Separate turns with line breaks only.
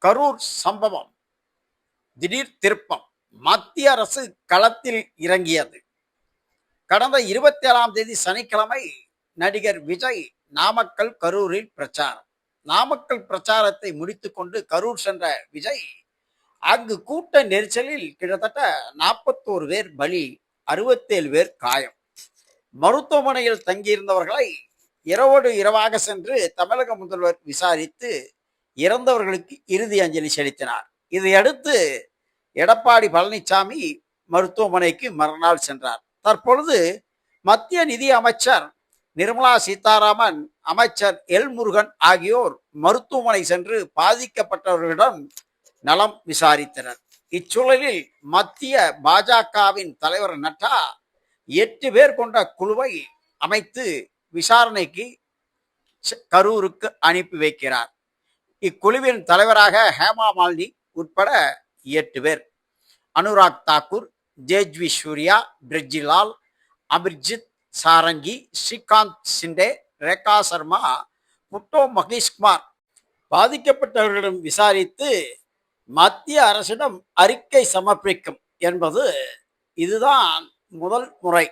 கரூர் சம்பவம் திடீர் திருப்பம். மத்திய அரசு களத்தில் இறங்கியது. கடந்த 27ஆம் தேதி சனிக்கிழமை நடிகர் விஜய் நாமக்கல் கரூரில் பிரச்சாரம். நாமக்கல் பிரச்சாரத்தை முடித்துக்கொண்டு கரூர் சென்ற விஜய் அங்கு கூட்ட நெரிசலில் கிட்டத்தட்ட 41 பேர் பலி, 67 பேர் காயம். மருத்துவமனையில் தங்கியிருந்தவர்களை இரவோடு இரவாக சென்று தமிழக முதல்வர் விசாரித்து இறந்தவர்களுக்கு இறுதி அஞ்சலி செலுத்தினார். இதையடுத்து எடப்பாடி பழனிசாமி மருத்துவமனைக்கு மறுநாள் சென்றார். தற்பொழுது மத்திய நிதி அமைச்சர் நிர்மலா சீதாராமன், அமைச்சர் எல் முருகன் ஆகியோர் மருத்துவமனை சென்று பாதிக்கப்பட்டவர்களிடம் நலம் விசாரித்தனர். இச்சூழலில் மத்திய பாஜகவின் தலைவர் நட்டா 8 பேர் கொண்ட குழுவை அமைத்து விசாரணைக்கு கரூருக்கு அனுப்பி வைக்கிறார். இக்குழுவின் தலைவராக ஹேமா மாலினி உட்பட 8 பேர். அனுராக் தாக்கூர், தேஜ்வி சூர்யா, பிரிஜிலால், அபிர்ஜித் சாரங்கி, ஸ்ரீகாந்த் சிண்டே, ரேகா சர்மா, புட்டோ மகேஷ்குமார் பாதிக்கப்பட்டவர்களிடம் விசாரித்து மத்திய அரசிடம் அறிக்கை சமர்ப்பிக்கும் என்பது இதுதான் முதல் முறை.